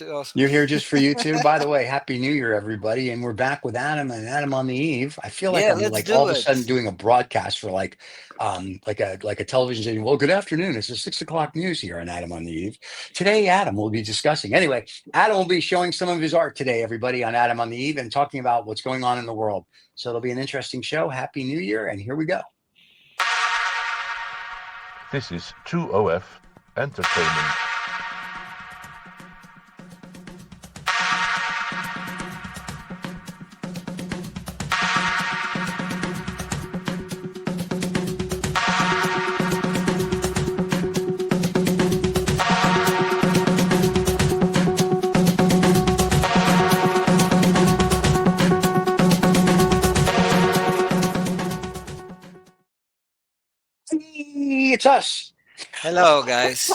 me too also. You're here just for you too. By the way, Happy New Year, everybody. And we're back with Adam and Adam on the Eve. I feel like Yeah, I'm let's like all do of a it. sudden doing a broadcast for like a television station. Well, good afternoon. It's the 6 o'clock news here on Adam on the Eve. Today, Adam will be discussing. Anyway, Adam will be showing some of his art today, everybody, on Adam on the Eve and talking about what's going on in the world. So it'll be an interesting show. Happy New Year, and here we go. This is True OF Entertainment. Hey, it's us. Hello, guys.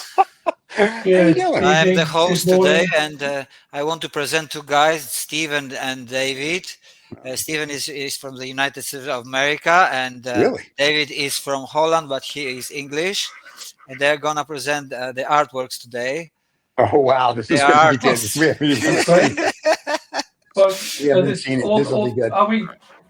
How you doing? I am the Evening, host good today, morning. and I want to present two guys, Steve and David. Stephen is from the United States of America, and Really? David is from Holland, but he is English. And they're gonna present the artworks today. Oh, wow. This They is are going to be good. artists. We haven't even That's seen great. it. Well, We haven't seen it. This will be good.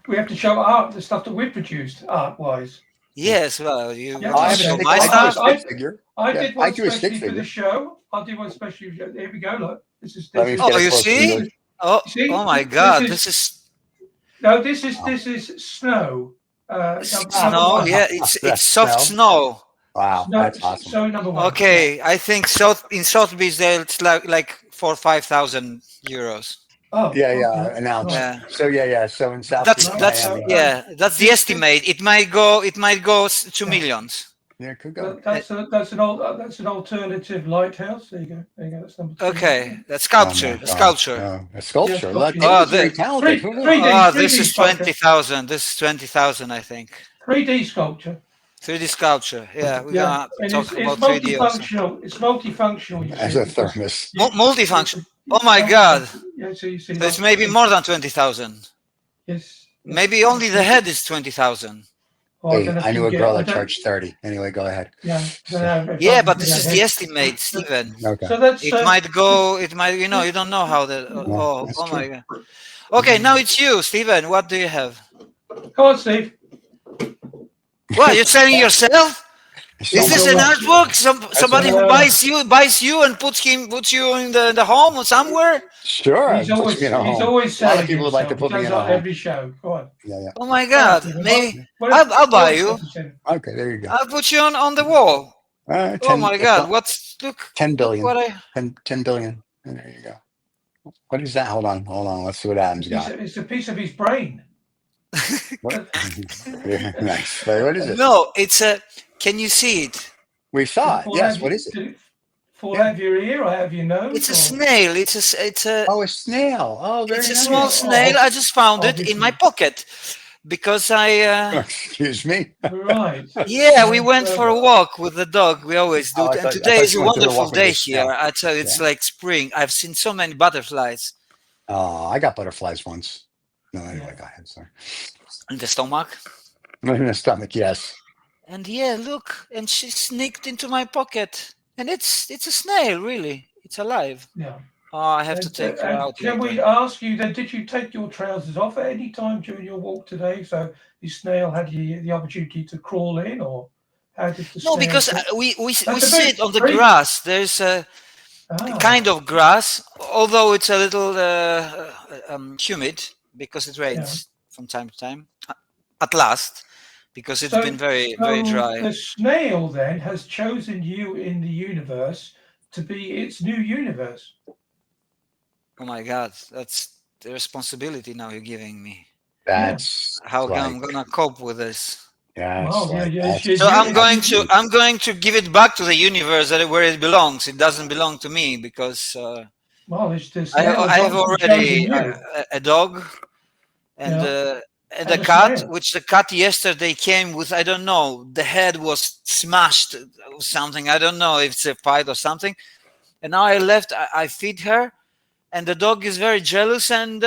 we have to show art, the stuff that we produced, art-wise. Yes, well, you Yeah, want I to have a show stick, my I do a stuff? stick figure. I Yeah, did I one do a stick especially for the figure. show. I did one especially. Here we go. Look, this is Let me this get is. Oh, a you closer see? look. Oh, You see, oh my this God! is- This is No, this is snow. Number snow. one. Yeah, it's That's soft snow. Wow, Snow, that's awesome. snow number one. Okay, I think in Sotheby's there it's like 4,000 or 5,000 euros. Oh, Yeah, okay. an ounce. Yeah, So yeah. So in South that's Beach, that's Miami, yeah, that's the estimate. It might go 2 millions. yeah, it could go. That's an alternative lighthouse. There you go. That's number two. Okay, that's Oh sculpture. my A gosh. sculpture. A sculpture. Yeah, Look, sculpture. Oh, David's very talented. Who knew? 3D, Oh, 3D this is sculpture. 20,000. This is 20,000, I think. 3D sculpture. 3D sculpture. Yeah, we're Yeah, gonna and talk it's about 3D also. multifunctional. It's multifunctional. You As see, a because thermos. Multifunction. Oh my God! Yeah, so you see. So it's maybe more than 20,000. Yes. Maybe only the head is 20,000. Oh, Hey, I knew a girl that charged 30. Anyway, go ahead. Yeah. I don't know if Yeah, I but can this do is that. the estimate, Stephen. Okay. So that's It might go. It might. You don't know how the. Oh, that's oh my true. God. Okay, now it's you, Stephen. What do you have? Come on, Steve. What, you're selling yourself? Is this an artwork? Somebody who buys you and puts you in the home or somewhere? Sure. He's always a always lot selling of people would like to himself. put me He in does a that home. every show. Go on. Yeah. Oh my God! Maybe What I'll buy you. Okay, there you go. I'll put you on the wall. 10, Oh my God! Look? 10 Look billion. what I. 10 billion. And there you go. What is that? Hold on. Let's see what Adam's got. It's a piece of his brain. What? Nice. Wait, what is it? No, it's a. Can you see it? We saw it. Yes. What is it? Did it fall out of your ear or out of your nose? It's a or- snail. It's a. Oh, a snail. Oh, very It's a nice. small snail. I just found it in my pocket because I. Excuse me. Right. Yeah, we went for a walk with the dog. We always do. Oh, I And thought today is a you went to the wonderful walk with day the snail. here. I tell you, it's Yeah. like spring. I've seen so many butterflies Oh, I got butterflies once. No, anyway, go ahead. Sorry. in the stomach. In the stomach, yes. And yeah, look, and she sneaked into my pocket. And it's a snail, really. It's alive. Yeah. Oh, I have to take her out Can we later. ask you then? Did you take your trousers off at any time during your walk today? So the snail had the opportunity to crawl in, or how did the No, snail because get- we That's a sit bit on the free. grass. There's a Ah, kind of grass, although it's a little humid because it rains from time to time. At last, because it's So- been very so dry. The snail then has chosen you in the universe to be its new universe. Oh my God, that's the responsibility now you're giving me. That's How like, I'm gonna cope with this? yeah, Wow, yeah, yeah, that's- yeah. So I'm You- going to give it back to the universe where it belongs. It doesn't belong to me because Well, it's the I snail has have already chosen you. a dog and Yeah. and And a a cat, snail. which the cat yesterday came with. I don't know. The head was smashed or something. I don't know if it's a fight or something. And now I left. I feed her, and the dog is very jealous. And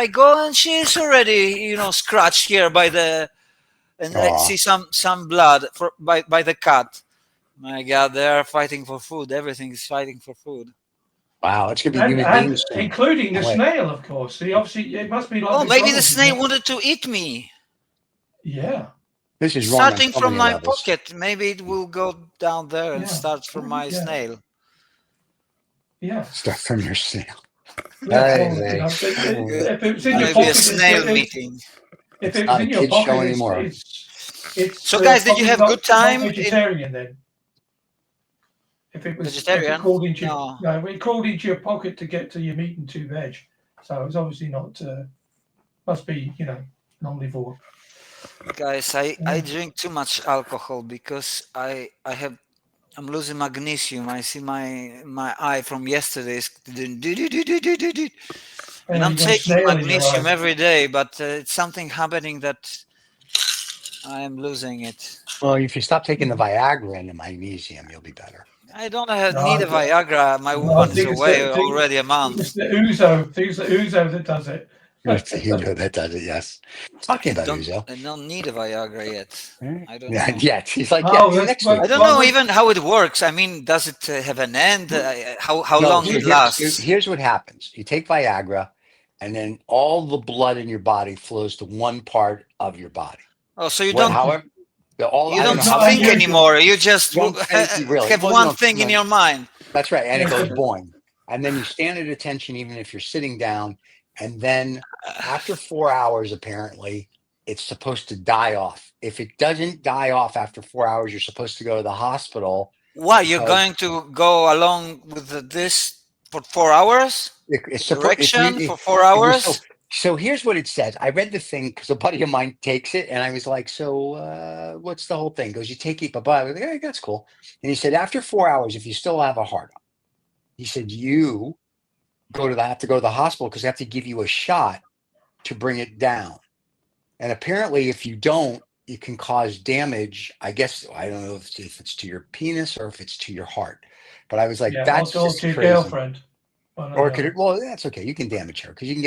I go, and she's already, scratched here by the, and I Aw. see some blood by the cat. My God, they are fighting for food. Everything is fighting for food. Wow, it's gonna be human and beings soon. including the Can't wait. snail, of course. See, obviously, it must be like. Oh, maybe the McDonald's, snail wanted to eat me. Yeah. This is wrong on Starting so from many my levels. pocket, maybe it will go down there and Yeah. start from my Yeah. snail. Yeah. Start from your snail. Yeah. Hey, Well, you know, hey. if it was in your Maybe a pocket, snail meeting. if it was Not a in your kid's show pocket, anymore. it's So, guys, did you probably have not- good time? not vegetarian then. If it Vegetarian? crawled into No. it crawled into your pocket to get to your meat and 2 veg, so it's obviously not. Must be omnivore. Guys, I drink too much alcohol because I'm losing magnesium. I see my eye from yesterday is and I'm you got a taking snail in your magnesium eye. every day, but it's something happening that I am losing it. Well, if you stop taking the Viagra and the magnesium, you'll be better. I don't No, need a Viagra. My I woman is think it's away already a month. It's the Uzo. It's the Uzo that does it. You know that does it, yes. Talking about Uzo. I don't need a Viagra yet. I don't Yeah, know. yet. He's like, Oh, yeah, that's next what- week. I don't know even how it works. I mean, does it have an end? How No, long so it lasts? here's what happens. You take Viagra, and then all the blood in your body flows to one part of your body. Oh, so you Well, don't however, you I don't know how think that works. anymore. You just Don't think, really. have Well, one no, thing in no. your mind. That's right. And it goes Yeah. boing. And then you stand at attention even if you're sitting down. And then after 4 hours, apparently, it's supposed to die off. If it doesn't die off after 4 hours, you're supposed to go to the hospital. Why you're because going to go along with this for 4 hours? it's supposed Erection for so 4 hours? so here's what it says. I read the thing because a buddy of mine takes it, and I was like, "So, what's the whole thing?" He goes, "You take it, bye." I was like, "Hey, that's cool." And he said, "After 4 hours, if you still have a heart, he said you have to go to the hospital because they have to give you a shot to bring it down. And apparently, if you don't, it can cause damage. I guess I don't know if it's to your penis or if it's to your heart." But I was like, Yeah, "That's or just to your crazy." girlfriend. Or could it? Well, that's okay. You can damage her because you can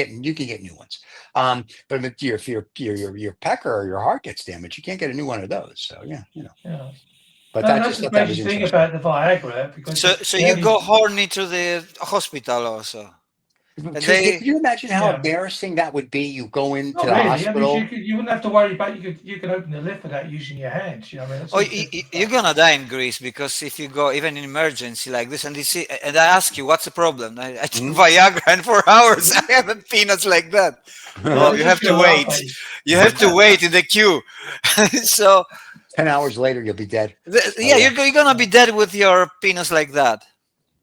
get new ones. But if your pecker or your heart gets damaged, you can't get a new one of those. So yeah. Yeah. But No, I that's just the thought that was crazy thing interesting. about the Viagra because So you go horny to the hospital also. Could you imagine how Yeah. embarrassing that would be? You go into Not the really. hospital. I mean, you wouldn't have to worry about you could open the lip without using your hands. You know, I mean, that's Oh, all different you're stuff. gonna die in Greece because if you go even in emergency like this, and and I ask you, what's the problem? I take Hmm? Viagra, and for hours I have a penis like that. Oh, They're you just have to gonna laugh wait. at you. You have to wait in the queue. So 10 hours later, you'll be dead. yeah, you're gonna be dead with your penis like that.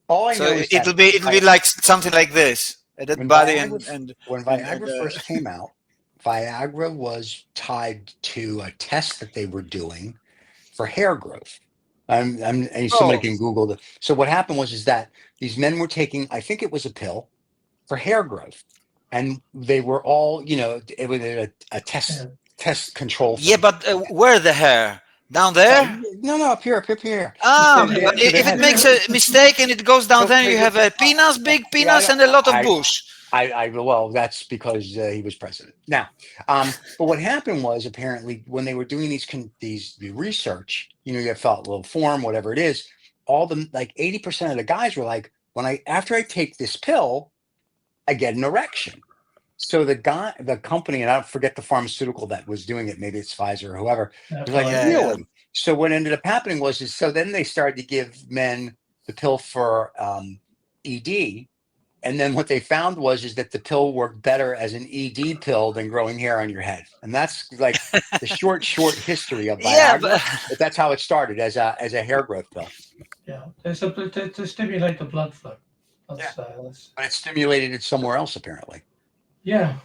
All I So know is it'll that be like something like this, that when body Viagra first came out, Viagra was tied to a test that they were doing for hair growth. And somebody oh can Google the. So what happened was that these men were taking, I think it was a pill for hair growth, and they were all, it was a test control thing. yeah, but where the hair down there? No, up here. Ah, So but they if it had- makes a mistake and it goes down So- there, you have a penis, big penis, and a lot of bush. well, that's because he was president. Now, but what happened was apparently when they were doing the research, you have felt little form, whatever it is, all the like 80% of the guys were like, after I take this pill, I get an erection. So the company, and I forget the pharmaceutical that was doing it, maybe it's Pfizer or whoever, was like, Yeah, really? So what ended up happening so then they started to give men the pill for ED. And then what they found is that the pill worked better as an ED pill than growing hair on your head. And that's like the short history of Viagra. Yeah, but that's how it started as a hair growth pill. Yeah, it's to stimulate the blood flow. But it stimulated it somewhere else apparently. Yeah,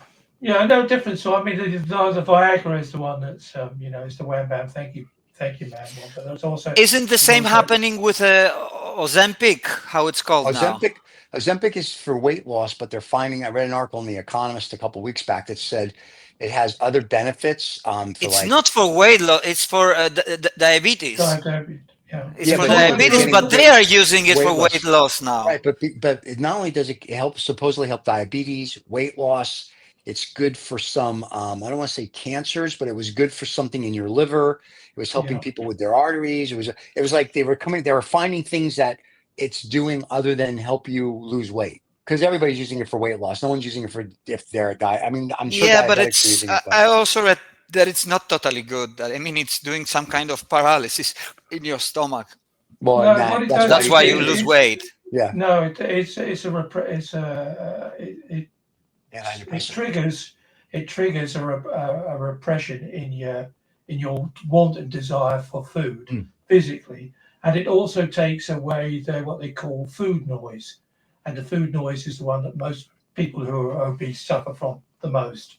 no difference. So I mean, the Viagra is the one that's it's the wham bam. Thank you, man. But there's also isn't the same happening with Ozempic? How it's called now? Ozempic is for weight loss, but they're finding. I read an article in The Economist a couple of weeks back that said it has other benefits. It's not for weight loss; it's for diabetes. Yeah. It's for diabetes, but they are using it for weight loss now. Right, but it not only does it supposedly help diabetes, weight loss. It's good for some. I don't want to say cancers, but it was good for something in your liver. It was helping people with their arteries. It was like they were finding things that it's doing other than help you lose weight? Because everybody's using it for weight loss. No one's using it for if they're a diet. I mean, I'm sure Yeah, but diabetics are it's using it, I but also read that it's not totally good. I mean, it's doing some kind of paralysis in your stomach. well, and No, what that it that's does, why That's you why take you it. lose weight. Yeah, no, it antidepressant. triggers a repression in your want and desire for food Mm. physically, and it also takes away what they call food noise, and the food noise is the one that most people who are obese suffer from the most,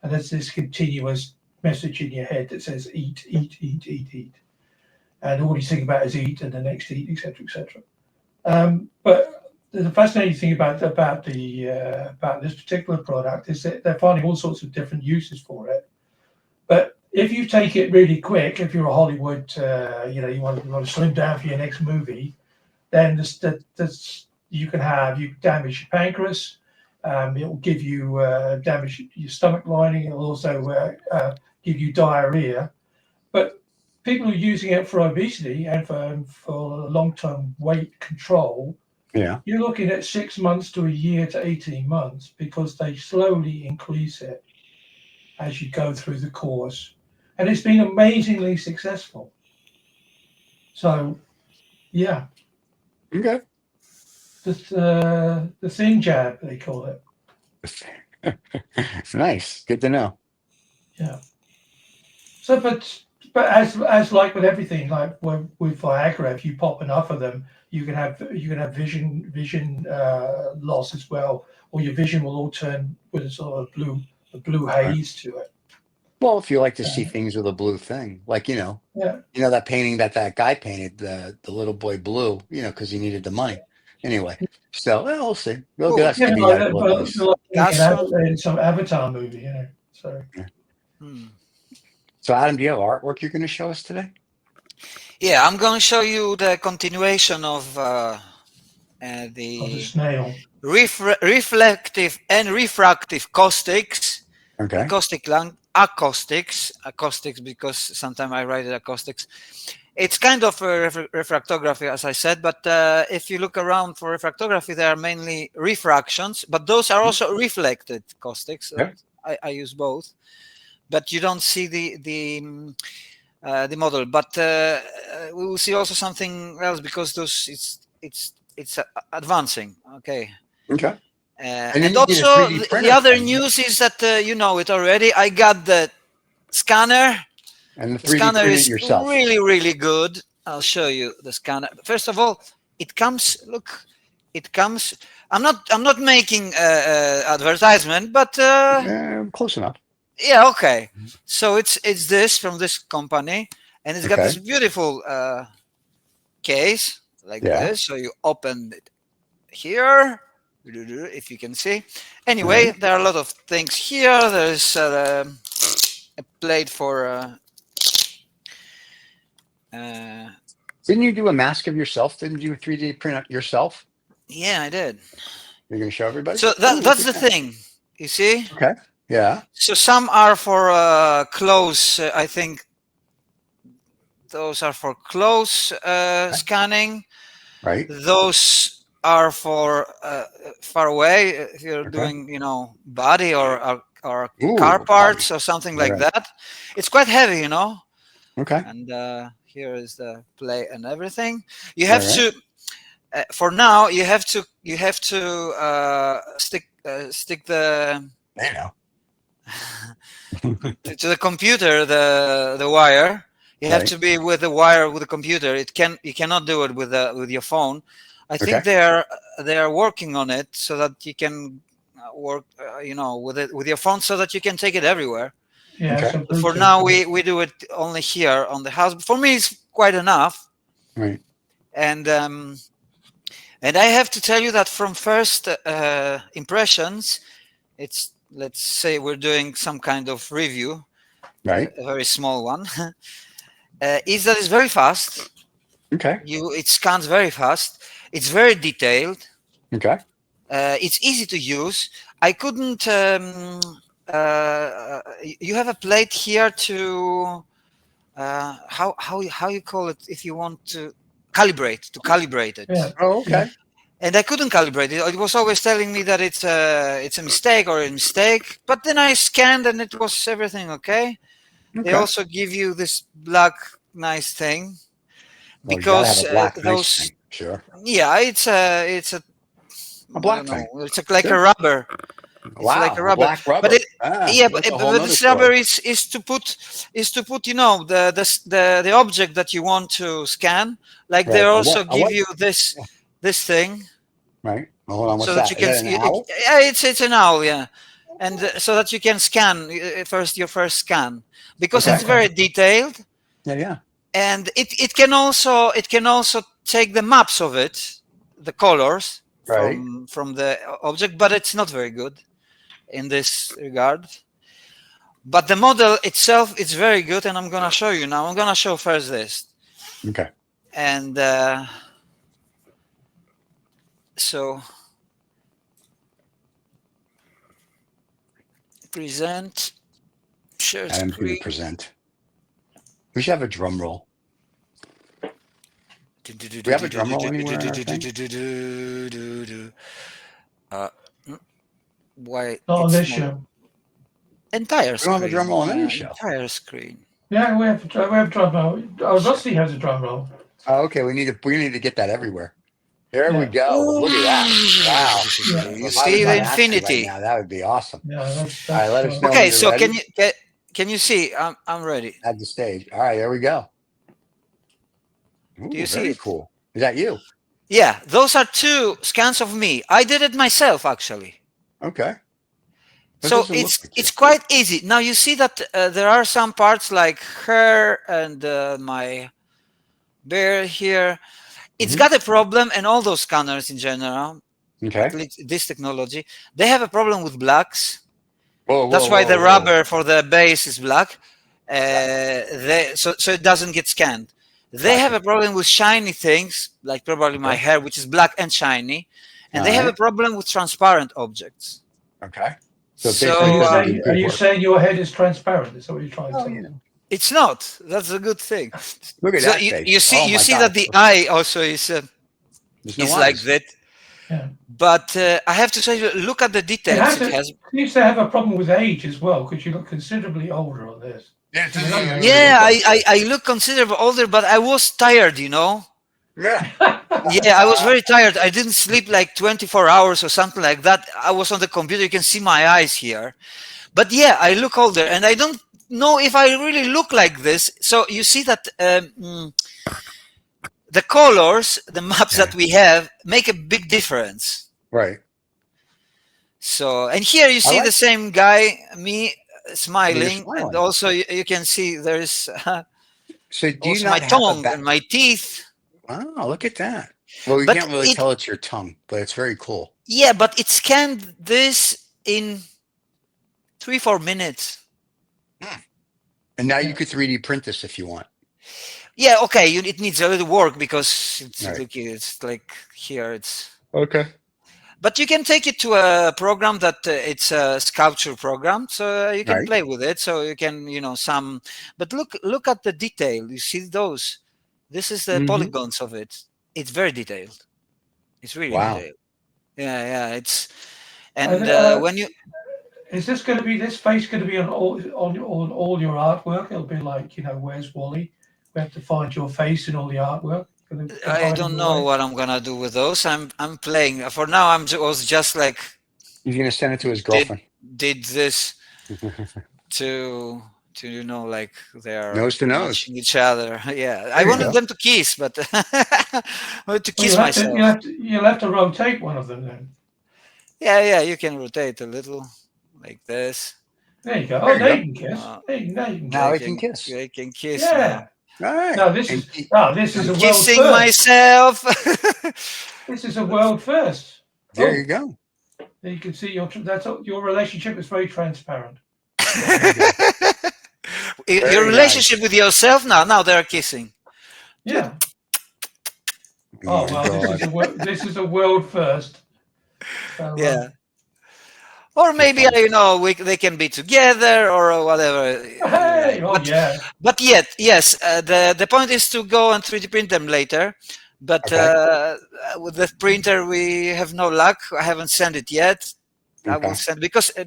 and there's this continuous message in your head that says eat, eat, eat, eat, eat, and all you think about is eat and the next eat, etc., etc. But the fascinating thing about this particular product is that they're finding all sorts of different uses for it. But if you take it really quick, if you're a Hollywood, you want to slim down for your next movie, then you damage your pancreas. It will give you damage your stomach lining. It will also give you diarrhea. But people who are using it for obesity and for long-term weight control, Yeah. you're looking at 6 months to a year to 18 months because they slowly increase it as you go through the course. And it's been amazingly successful. So, yeah, Okay. the thin jab, they call it. Nice. Good to know. Yeah. So, but as like with everything, like with Viagra, if you pop enough of them, you can have vision loss as well, or your vision will all turn with a sort of a blue Right. haze to it. Well, if you like to see Uh, things with a blue thing, like yeah. that painting that guy painted, the little boy blue, because he needed the money. Anyway, so we'll see. We'll get Oh, us Yeah, to medical but advice. like Castro. in some Avatar movie, So Yeah. Hmm. So, Adam, do you have artwork you're going to show us today? Yeah, I'm going to show you the continuation of of the the snail. reflective and refractive caustics, Okay. acoustics, because sometimes I write it acoustics. It's kind of a refractography, as I said, but if you look around for refractography, they are mainly refractions, but those are also reflected caustics. Yep. I use both, but you don't see the model. But we will see also something else because it's advancing. Okay. Okay. And then And you did a also 3D the printer other thing news is that you know it already. I got the scanner. and the The 3D scanner printed is yourself. really, really good. I'll show you the scanner. First of all, it comes. Look, it comes. I'm not making advertisement, but Close enough. yeah, okay. So it's this from this company, and it's got Okay. this beautiful case like Yeah. this. So you open it here, if you can see. All Anyway, right. there are a lot of things here. There's a plate for. Didn't you do a mask of yourself? Didn't you 3D print it yourself? Yeah, I did. You're going to show everybody? So Oh, look that's at the that. thing. You see. Okay. Yeah. So some are for close. I think those are for close scanning. Right. Those are for far away. If you're Okay. doing, body or car Ooh, body. parts or something All like right. that. It's quite heavy, Okay. And here is the play and everything. You All have right. to. For now, you have to stick the There you go. to the computer the wire. You have Right. to be with the wire with the computer. You cannot do it with your phone. I think Okay. they are working on it so that you can work with it with your phone so that you can take it everywhere. Yeah, Okay. so But for Bluetooth. now we do it only here on the house. For me it's quite enough. Right. And I have to tell you that from first impressions, let's say we're doing some kind of review, Right. a very small one, is that it's very fast. Okay. It scans very fast. It's very detailed. Okay. It's easy to use. I couldn't. You have a plate here to how you call it if you want to calibrate it. Yeah. Oh, okay. And I couldn't calibrate it. It was always telling me that it's a mistake or a mistake. But then I scanned and it was everything okay. They Okay. also give you this black nice thing Well, you gotta have because a black nice those. thing. Sure. Yeah, it's a A black I don't know. thing. It's like Sure. a rubber. It's Wow. like a rubber. Black rubber. But it, yeah, that's a whole but nother this story. rubber is to put the object that you want to scan. Like Right. they A also what? A give what? you this thing Right. Well, hold on. What's so that that? you Is can. that an owl? Yeah, it's an owl. Yeah, and so that you can scan your first scan because Okay. it's very detailed. Yeah. And it can also take the maps of it, the colors Right. from the object, but it's not very good in this regard. But the model itself is very good, and I'm gonna show you now. I'm gonna show first this, Okay. and so present, share I'm going to screen. present. We should have a drum roll. Do we have a drum roll anywhere in our thing? Why? Not on it's this not- show. Entire We screen. don't have a drum roll on any show. Entire screen. Yeah, we have drum roll. Oh, Rusty has a drum roll. Oh, okay. We need to get that everywhere. There we Yeah. go. Look at that. Wow. Yeah. You If I see was the on Artistry infinity. Right now, that would be awesome. Yeah, that's All right, let us know. Okay, when so you're ready. can you see? I'm ready. At the stage. All right, there we go. Ooh, Do you see very it? cool. Is that you? Yeah, those are 2 scans of me. I did it myself actually. Okay. That So doesn't look like you. it's quite easy. Now you see that there are some parts like hair and my bear here. It's Mhm. got a problem, and all those scanners in general, Okay. at least this technology, they have a problem with blacks. Whoa, That's why the whoa. rubber for the base is black. So it doesn't get scanned. They have Gotcha. a problem with shiny things, like probably my Okay. hair, which is black and shiny. And they have a Alright. problem with transparent objects. Okay. So So, basically, Are doesn't you, do are good you work. saying your head is transparent? Is that what you're trying to Oh, say? you know. It's not. That's a good thing. Look at So that you face. see, Oh my see God. that the eye also is There's no like eyes. that. Yeah. But I have to say, look at the details. It has. It seems to have a problem with age as well, because you look considerably older on this. Yeah, it doesn't Yeah, even Yeah, look like I look considerably older, but I was tired, you know. Yeah. Yeah, I was very tired. I didn't sleep like 24 hours or something like that. I was on the computer. You can see my eyes here. But yeah, I look older, and I don't know if I really look like this. So you see that the colors, the maps that we have, make a big difference. Right. So, and here you see like the same guy, me, smiling, smiling. and also you can see there's So do you also not my have tongue a and my teeth. Wow, look at that. Well, we But can't really it- tell it's your tongue, but it's very cool. Yeah, but it scanned this in 3-4 minutes. And now you could 3D print this if you want. Yeah, okay. It needs a little work because Right. it's like here it's. Okay. But you can take it to a program that it's a sculpture program, so you can Right. play with it. So you can some. But look at the detail. You see those. This is the Mhm. polygons of it. It's very detailed. It's really Wow. detailed. Yeah. It's and when you. Is this going to be this face going to be on all your artwork? It'll be like, where's Wally? We have to find your face in all the artwork. I don't know what I'm gonna do with those. I'm playing for now. Was just like He's gonna send it to his girlfriend. did this to like they are Nose to nose. touching each other. Yeah, I you wanted go. them to kiss, but I wanted to kiss you'll have myself. you'll have to rotate one of them then. Yeah, you can rotate a little like this. There you go. There Oh, you now go. you can kiss. Now you can Now kiss. I can kiss. I can kiss. Yeah. All right. No, this And is a world Kissing first. myself. This is a world first. there Oh. you go. There you can see your relationship is very transparent. Your Very relationship with yourself now they're kissing. Yeah. Oh, Oh my well, God. this is a world first. So, Yeah. Or maybe they can be together or whatever. Hey, oh but, yeah. but yet, yes, the point is to go and 3D print them later. But Okay. with the printer, we have no luck. I haven't sent it yet. I will Okay. send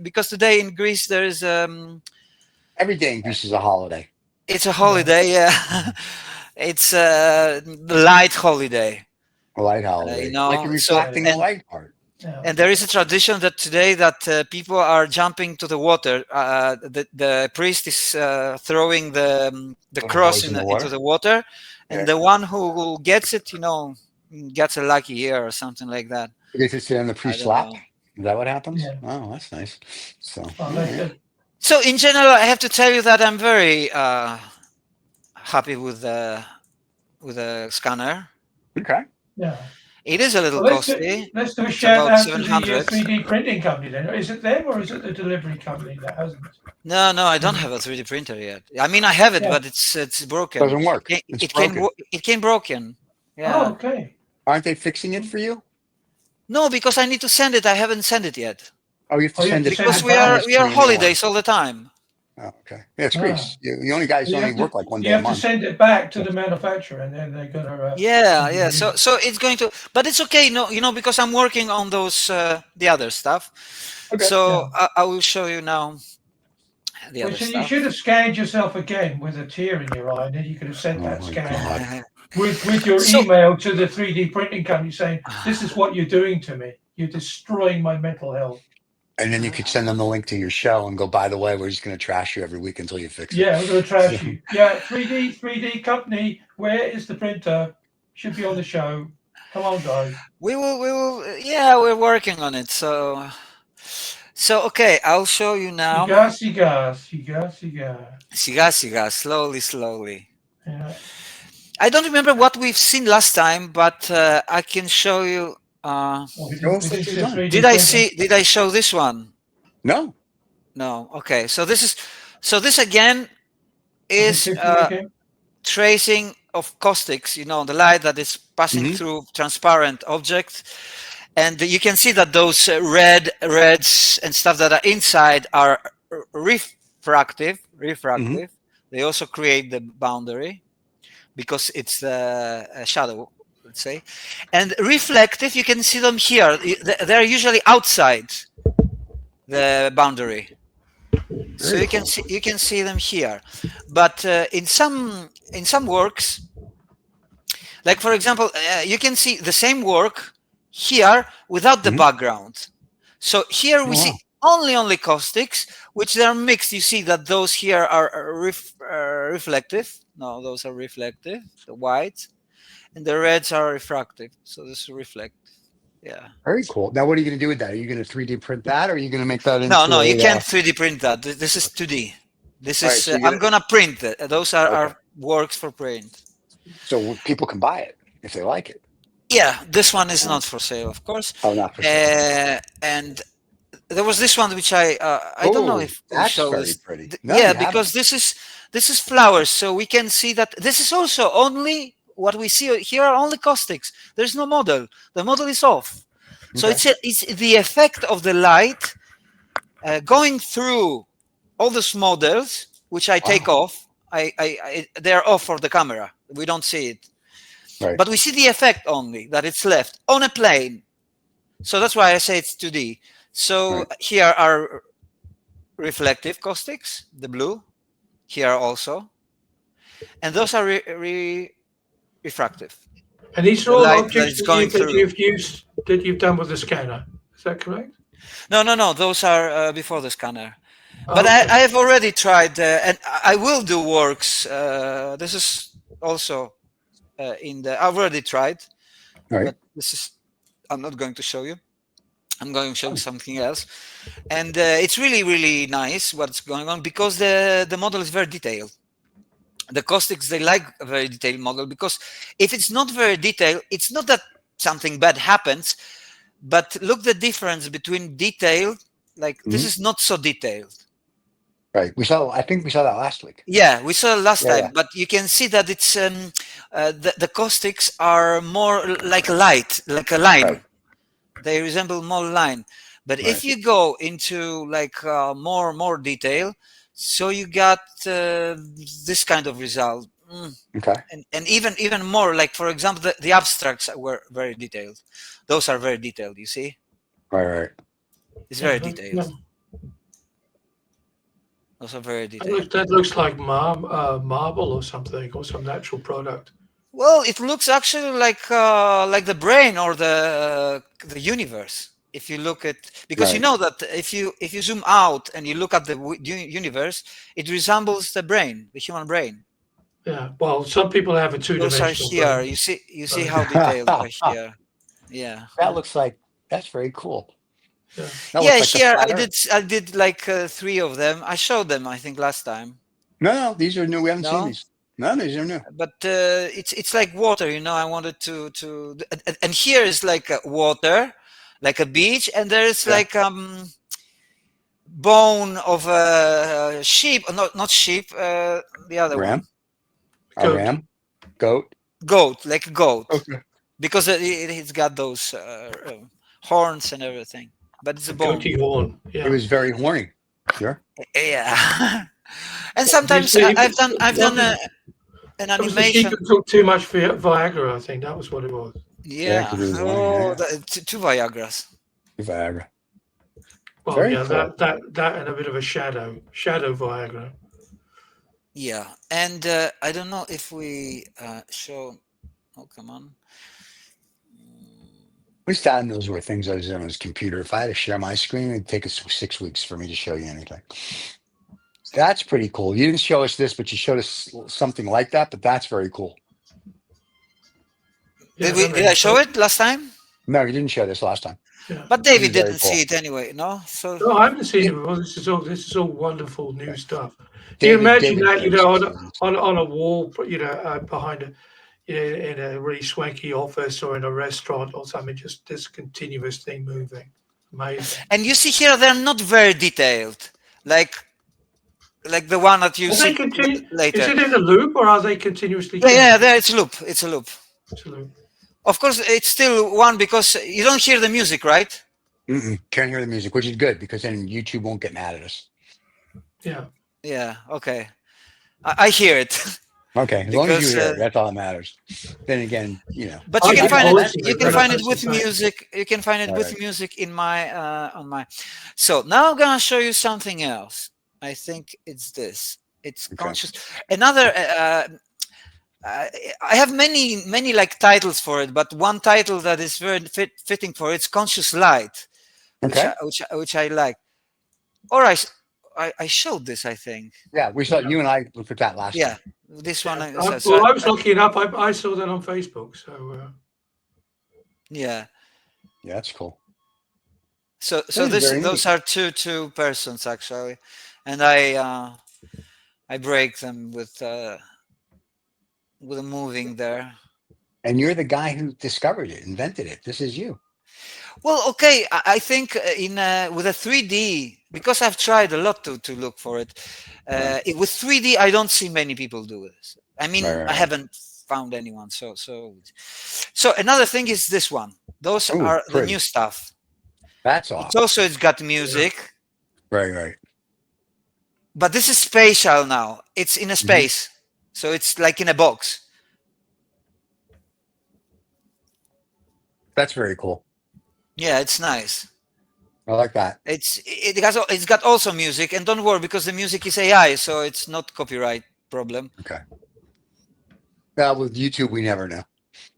because today in Greece there is Every day in Greece is a holiday. it's a holiday. Yeah, it's the light holiday. A light You holiday. Like know, you're so refracting the and light part. Yeah. and there is a tradition that today that people are jumping to the water. The priest is throwing the Little cross boys in the into water. the water, and Yeah. the one who gets it, gets a lucky year or something like that. You get to sit on the I priest's don't lap. know. Is that what happens? Yeah. Oh, that's nice. So, Well, all right. So in general, I have to tell you that I'm very happy with the scanner. Okay. yeah. It is a little Well, costly. let's do a It's shout about out to the 700. 3D printing company then. Is it them or is it the delivery company that hasn't? No, I don't have a 3D printer yet. I mean, I have it, Yeah. but it's broken. Doesn't work. It, It's it came broken. it came broken. Oh, Yeah. okay. Aren't they fixing it for you? No, because I need to send it. I haven't sent it yet Oh, you have to Oh, you have send to it send because it we back. are back. we are For a new one. holidays all the time. Oh, okay. Yeah, it's Ah. Greece. You only guys You only have to, work like one you day a have to month. send it back to the manufacturer and then they're gonna. Yeah. So it's going to, but it's okay. No, because I'm working on those the other stuff. Okay. So Yeah. I will show you now the Well, other so you stuff. should have scanned yourself again with a tear in your eye, and then you could have sent Oh that my scan God. with your So email to the 3D printing company saying, "This is what you're doing to me. You're destroying my mental health." And then you could send them the link to your show and go, by the way, we're just going to trash you every week until you fix it. Yeah, we're gonna So, trash you. Yeah, 3D company. Where is the printer? Should be on the show. Come on, guys. we will. Yeah, we're working on it. So okay, I'll show you now. Cigar, cigar, cigar, cigar. Siga, slowly. Yeah. I don't remember what we've seen last time, but I can show you. Well, show we us what did you've the done. 3D printer. Did I show this one? No. No. Okay. So this again is Epiphany again. tracing of caustics. The light that is passing Hmm. through transparent object, and you can see that those reds and stuff that are inside are refractive. Hmm. They also create the boundary because it's a shadow, let's say. And reflective, you can see them here. They're usually outside the boundary, so Very you can cool. see them here. But in some works, like for example, you can see the same work here without the Hmm. background. So here Oh, we see wow. only caustics, which they are mixed. You see that those here are reflective. No, those are reflective, the white, and the reds are refractive. So this is reflect. Yeah. Very cool. Now, what are you going to do with that? Are you going to 3D print that, or are you going to make that into No, you a? can't 3D print that. This is 2D. This All right. is So you're I'm going to. gonna print it. Those Okay. are works for print. So people can buy it if they like it. Yeah, this one is not for sale, of course. Oh, not for sale. And there was this one which I don't know Oh, if we that's show very this. pretty. No, Yeah, you haven't. because this is flowers, so we can see that this is also only what we see here are only caustics. There's no model. The model is off. So Okay. it's the effect of the light going through all those models, which I take Wow. off. They're off for the camera. We don't see it, Right. but we see the effect only that it's left on a plane. So that's why I say it's 2D. So Right. here are reflective caustics, the blue, here also, and those are refractive. And these are The all light that objects is going through. you've used that you've done with the scanner. Is that correct? No. Those are before the scanner. But Okay. I have already tried, and I will do works. This is also I've already tried, Right. but I'm not going to show you. I'm going to show you something else. And it's really nice what's going on because the model is very detailed. The caustics, they like a very detailed model because if it's not very detailed, it's not that something bad happens, but look the difference between detailed, like this Mhm. is not so detailed. Right. I think we saw that last week. Yeah, we saw last Yeah, time, yeah. but you can see that it's the caustics are more like light, like a line. Right. They resemble more line. But Right. if you go into like more detail, so you got this kind of result. Okay. And even more, like for example, the abstracts were very detailed. Those are very detailed. You see, Right. it's very Yeah, detailed. yeah. Those are very That detailed. looks like marble or something, or some natural product. Well, it looks actually like the brain or the universe. If you look at, because you Right. know that if you zoom out and you look at the universe, it resembles the brain, the human brain. Yeah. Well, some people have a Those are two-dimensional here. brain. You see Right. how detailed are here. Yeah. That looks like, that's very cool. Yeah. That Yeah, looks like the here flat Earth. I did like 3 of them. I showed them, I think, last time. No, these are new. We haven't seen No, these. No, these are new. but it's like water, I wanted to and here is like water, like a beach, and there's Yeah. like bone of a sheep, not sheep, the other one, Ram. A Goat. ram. Goat. goat, like a goat, Okay. because it's got those horns and everything, but it's a bone. Goatee horn. It Yeah. was very horny. Sure. Yeah. And You sometimes see, I've done an that was the sheep animation. that took too much Viagra. I think that was what it was. Yeah, Yeah. 'cause it was horny, Oh, yeah. two Viagras. Viagra. Well, Very yeah, cool. that and a bit of a shadow Viagra. Yeah, and I don't know if we show. Oh, come on. At least Adam knows where things are on his computer. If I had to share my screen, it'd take us 6 weeks for me to show you anything. That's pretty cool. You didn't show us this, but you showed us something like that. But that's very cool. Yeah, Did I show it last time? No, you didn't show this last time. Yeah. But This David is very didn't cool. see it anyway, no? So No, I haven't seen it before. This is all wonderful new stuff. Do you David- imagine David that, knows. on a wall, behind a, in a really swanky office or in a restaurant or something, just this continuous thing moving. Amazing. and you see here they're not very detailed, like the one that you Are they see later. Is it in a loop or are they continuously? Yeah, there it's a loop. It's a loop. It's a loop. Of course, it's still one because you don't hear the music, right? Can't hear the music, which is good because then YouTube won't get mad at us. Yeah. Yeah. Okay. I hear it. Okay, as long as Because, you hear it, that's all that matters. Then again, But I you can get find it. most of You it can when I find it press with the button. music. You can find it with Alright. music in my on my. So now I'm gonna show you something else. I think it's this. It's Okay. conscious. Another. I have many like titles for it, but one title that is very fitting for it's conscious light, Okay. which I like. All right, I showed this. I think. Yeah, we saw you and I looked at that last Yeah, time. this one. I was lucky enough. I saw that on Facebook. So Yeah. Yeah, that's cool. So is very those are two persons actually, and I break them with a moving there. And you're the guy who discovered it, invented it. This is you. Well, okay, I think in with a 3D, because I've tried a lot to look for it. With 3D, I don't see many people do this. I mean, Right. I haven't found anyone. So another thing is this one. Those Ooh, are the pretty. new stuff. That's awesome. It's got music, Right. but this is spatial now. It's in a space, so it's like in a box. That's very cool. Yeah, it's nice. I like that. It's got also music, and don't worry because the music is AI, so it's not copyright problem. Okay. Well, with YouTube, we never know.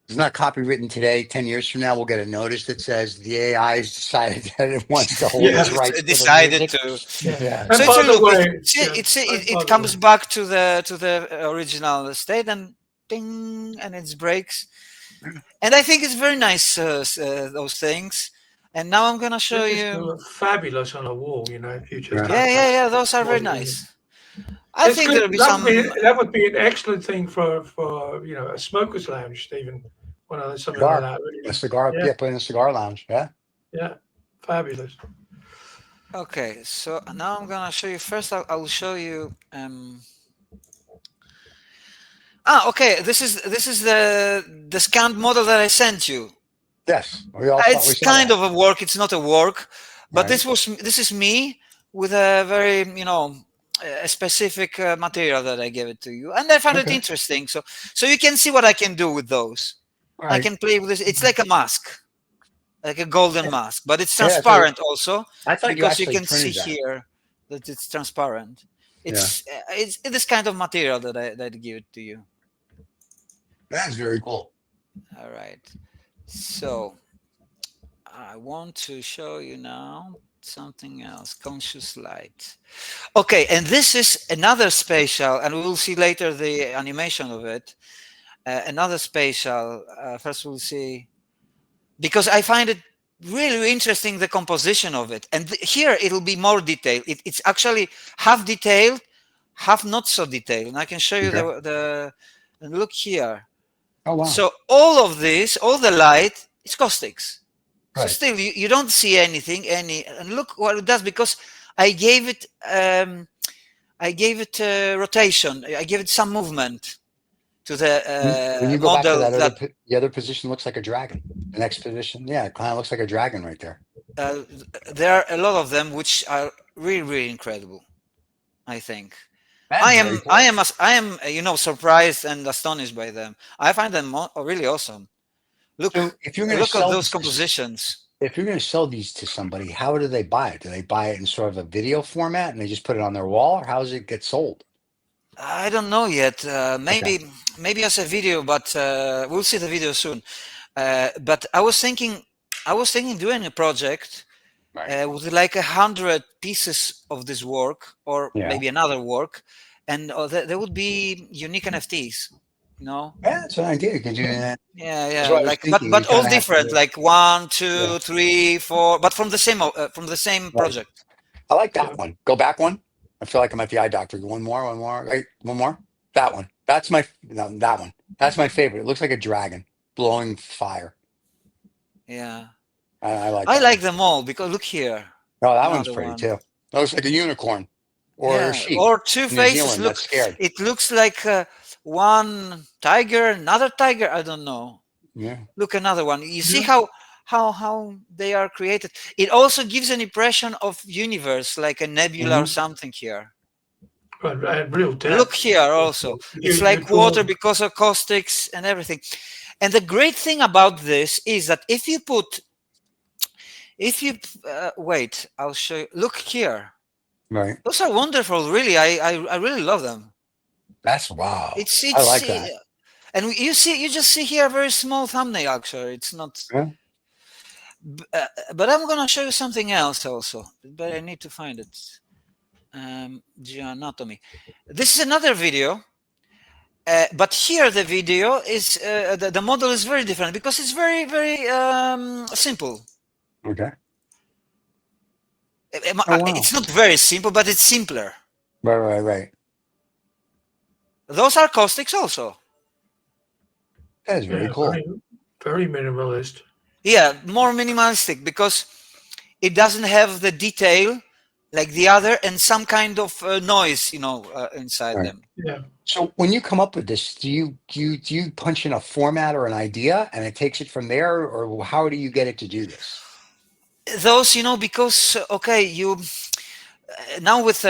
It's not copywritten today. 10 years from now, we'll get a notice that says the AI has decided that it wants to hold its rights. It decided to. to. Yeah. And So by the way, it comes back to the original state and ding, and it breaks. And I think it's very nice those things. And now I'm gonna show They you. look fabulous on a wall. If you just Yeah. Those are very nice. I It's think good. there'll be some. That would be an excellent thing for a smoker's lounge, Stephen. Something Cigar. like that. Really. A cigar. Yeah. Yeah, put in a cigar lounge. Yeah. Yeah, fabulous. Okay, so now I'm gonna show you. First, I'll show you. Okay. This is the scanned model that I sent you. Yes. We all saw, It's kind of a work. It's not a work, but Right. this is me with a very a specific material that I gave it to you, and I found it Okay. interesting. So you can see what I can do with those. All I right. can play with this. It's like a mask, like a golden mask, but it's Yeah, transparent also, I thought you because you actually can see printed that. here that it's transparent. Yeah. It's this kind of material that I give it to you. That's very cool. All right. So I want to show you now something else. Conscious light. Okay, and this is another spatial, and we will see later the animation of it. Another spatial. First, we'll see, because I find it really interesting, the composition of it. And here it'll be more detailed. It's actually half detailed, half not so detailed. And I can show you Okay. and look here. Oh, wow. So all of this, all the light, is caustics. So Right. still, you don't see anything, and look what it does, because I gave it rotation. I gave it some movement to When the you go back to model that the other position looks like a dragon. The next position, yeah, it kind of looks like a dragon right there. there are a lot of them which are really, really incredible, I think. That's I very am, cool. I am, surprised and astonished by them. I find them really awesome. Look, So if you're going to look at sell those compositions. if you're going to sell these to somebody, how do they buy it? Do they buy it in sort of a video format and they just put it on their wall, or how does it get sold? I don't know yet. Maybe as a video, but we'll see the video soon. But I was thinking doing a project Right. with like 100 pieces of this work, or Yeah. maybe another work, and there would be unique NFTs. Yeah, that's an idea. You can do that. Yeah, That's what I was like thinking. but You all kinda have to different, do- like 1, 2, Yeah. 3, 4, but from the same Right. project. I like that one. Go back one. I feel like I'm at the eye doctor. One more. Right, one more. That one. That's my no, that one. That's my favorite. It looks like a dragon blowing fire. Yeah, I like I that like one. them all, because look here, Oh, that one's another pretty one. too. That looks like a unicorn or a Yeah, sheep. or two New faces. Zealand Look, that's scared. it looks like one tiger, another tiger. I don't know. Yeah. Look, another one. You see Yeah. how they are created. It also gives an impression of universe, like a nebula or Mhm. something here. Real depth. Look here also. It's You like draw- water because of caustics and everything. And the great thing about this is that if you wait, I'll show you. Look here. Right. Those are wonderful. Really, I really love them. That's wow. It's I like that. And you just see here a very small thumbnail. Actually, it's not. Yeah. But I'm gonna show you something else also. But I need to find it. Geoanatomy. This is another video. But here the video is the model is very different, because it's very, very simple. Okay. Oh, wow. It's not very simple, but it's simpler. Right. Those are caustics also. That is very cool. Very, very minimalist. Yeah, more minimalistic, because it doesn't have the detail like the other, and some kind of noise, inside Right. them. Yeah. So when you come up with this, do you punch in a format or an idea and it takes it from there, or how do you get it to do this? Those, because you now with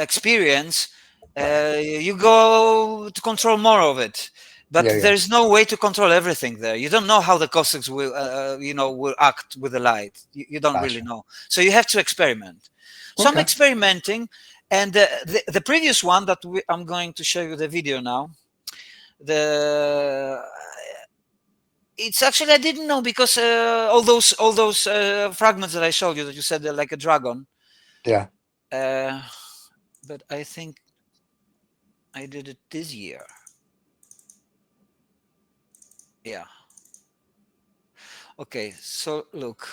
experience, you go to control more of it, but Yeah. there's no way to control everything there. You don't know how the caustics will will act with the light. You don't really Gotcha. know, so you have to experiment. So I'm Okay. experimenting, and the previous one that I'm going to show you the video now. It's actually, I didn't know, because all those fragments that I showed you, that you said they're like a dragon. Yeah. But I think I did it this year. Yeah. Okay, so look.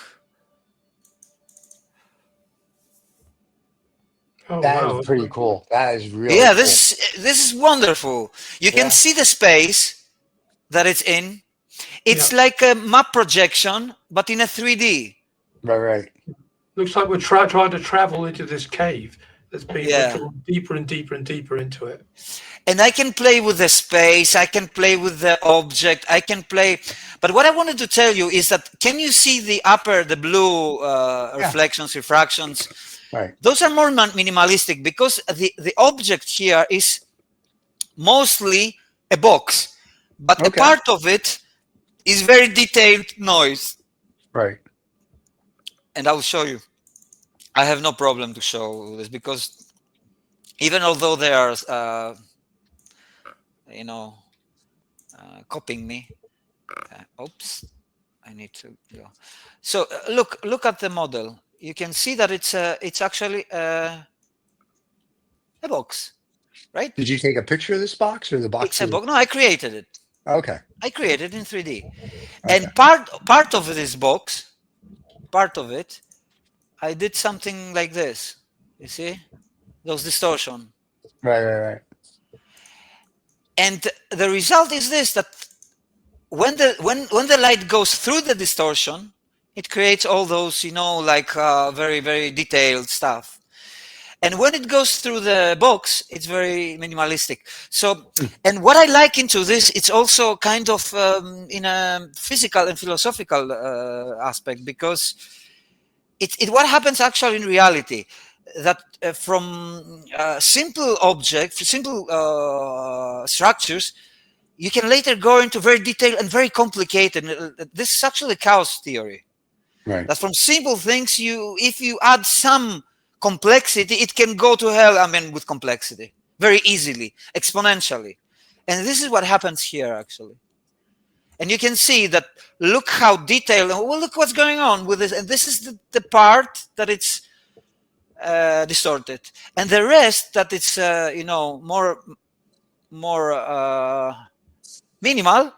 Oh, That wow. is pretty cool. That is really Yeah, cool. this is wonderful. You can Yeah. see the space that it's in. It's Yeah. like a map projection, but in a 3D. Right. Looks like we're trying to travel into this cave that's being Yeah. drawn deeper and deeper and deeper into it. And I can play with the space, I can play with the object, I can play. But what I wanted to tell you is that, can you see the blue reflections, refractions? Right. Those are more minimalistic because the object here is mostly a box, but a Okay. part of it is very detailed noise. Right. And I will show you. I have no problem to show this because even although they are, you know, copying me. Oops, I need to go. So look at the model. You can see that it's actually a box, right? Did you take a picture of this box or the box? It's a box. No, I created it. Okay. I created it in 3D. Okay. And part of this box, part of it, I did something like this. You see? Those distortion. Right. And the result is this, that when the light goes through the distortion, it creates all those, like very, very detailed stuff. And when it goes through the box, it's very minimalistic. So, and what I like into this, it's also kind of in a physical and philosophical aspect, because it what happens actually in reality, that from simple objects, simple structures, you can later go into very detailed and very complicated. This is actually chaos theory. Right. That from simple things, if you add some complexity, it can go to hell, with complexity very easily, exponentially. And this is what happens here, actually. And you can see that, look how detailed, well, look what's going on with this. And this is the part that it's distorted. And the rest that it's, more minimal,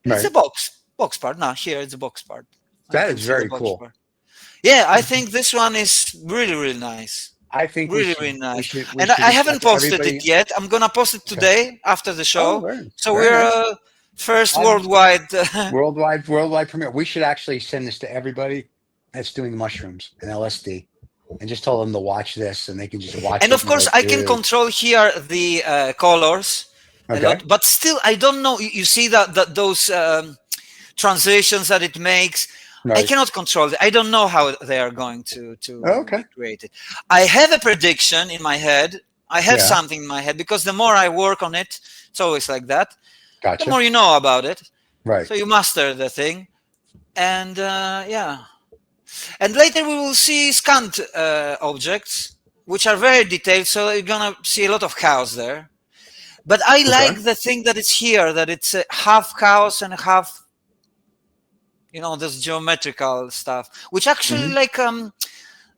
it's a box part. Now here it's a box part. That is very cool. Part. Yeah, I think this one is really, really nice. I think really nice. And I haven't posted it yet. I'm gonna post it today after the show. So we're first worldwide premiere. We should actually send this to everybody that's doing mushrooms and LSD, and just tell them to watch this, and they can just watch. And of course, I can control here the colors a lot, but still, I don't know. You see that those transitions that it makes. Right. I cannot control it. I don't know how they are going to create it. I have a prediction in my head. I have something in my head, because the more I work on it, it's always like that. Gotcha. The more you know about it. Right. So you master the thing. And and later we will see scanned objects, which are very detailed. So you're going to see a lot of chaos there. But I like the thing that it's here, that it's half chaos and half, this geometrical stuff, which actually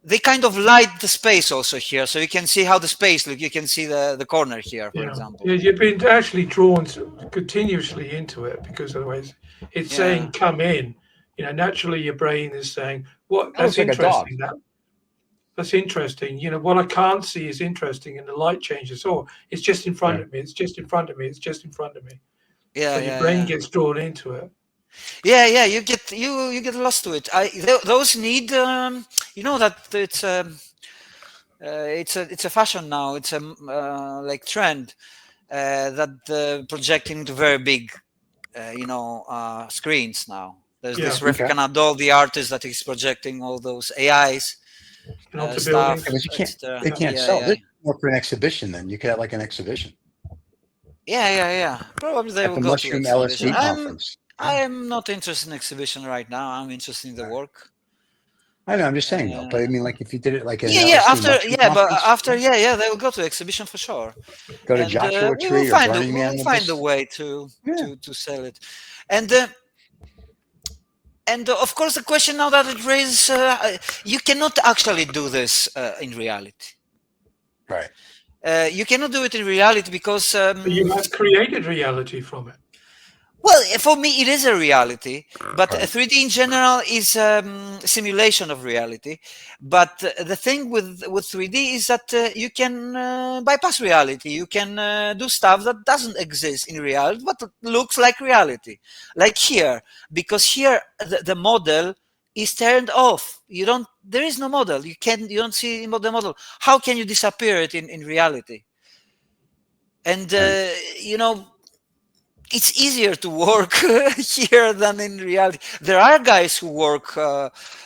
they kind of light the space also here. So you can see how the space looks. You can see the corner here, for example. Yeah, you've been actually drawn continuously into it, because otherwise it's saying, come in. Naturally your brain is saying, what? That's interesting. That's interesting. What I can't see is interesting, and the light changes. Oh, it's just in front of me. It's just in front of me. It's just in front of me. Yeah. So your brain gets drawn into it. Yeah. You get lost to it. Those need, that it's a fashion now. It's a like trend that projecting to very big, screens now. There's this Refractive, the artist that is projecting all those AIs. Stuff. But you can't. They can't sell this more for an exhibition. Then you could have like an exhibition. Yeah. Probably they at will the go Mushroom to LSD conference. I am not interested in exhibition right now. I'm interested in the work. I know. I'm just saying though. But I mean, like if you did it like an after they will go to exhibition for sure. Go to Joshua Tree or Burning Man. We'll find a way to sell it, and of course the question now that it raises, you cannot actually do this in reality. Right. You cannot do it in reality because you have created reality from it. Well, for me, it is a reality, but 3D in general is simulation of reality. But the thing with 3D is that you can bypass reality. You can do stuff that doesn't exist in reality, but looks like reality. Like here, because here the model is turned off. There is no model. You don't see the model. How can you disappear it in reality? And it's easier to work here than in reality. There are guys who work.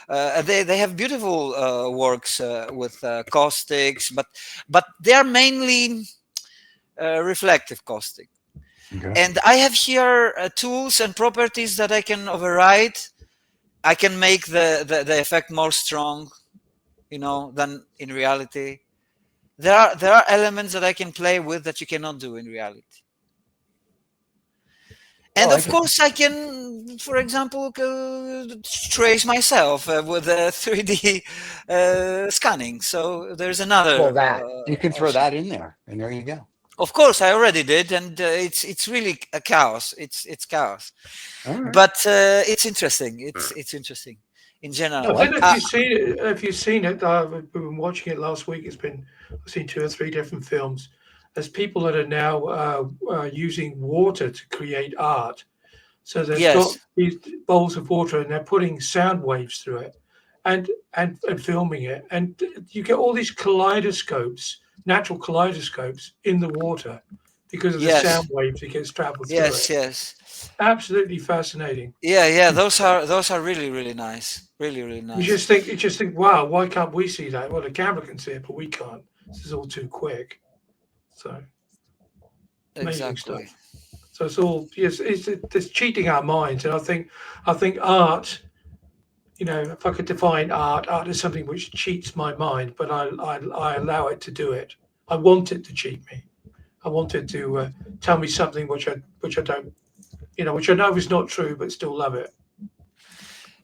They have beautiful works with caustics, but they are mainly reflective caustic. Okay. And I have here tools and properties that I can override. I can make the effect more strong, than in reality. There are elements that I can play with that you cannot do in reality. And Oh, I of get course, I can, for example, trace myself with 3D scanning. So there's well another that you can throw option. that in there, and there you go. Of course, I already did, and it's really a chaos. It's chaos, All right. but it's interesting. It's interesting in I general. I don't like know it. if you've seen it. If you've seen it, we've been watching it last week. I've seen 2 or 3 different films. There's people that are now using water to create art. So they've got Yes, these bowls of water and they're putting sound waves through it, and filming it, and you get all these kaleidoscopes, natural kaleidoscopes in the water because of the sound yes, waves that gets traveled through it. yes. Absolutely fascinating. Yeah. Those are really really nice. Really nice. You just think, wow, why can't we see that? Well, the camera can see it, but we can't. This is all too quick. So amazing Exactly. stuff. So it's all yes, it's cheating our minds, and I think art. You know, if I could define art, art is something which cheats my mind, but I allow it to do it. I want it to cheat me. I want it to tell me something which I don't, which I know is not true, but still love it.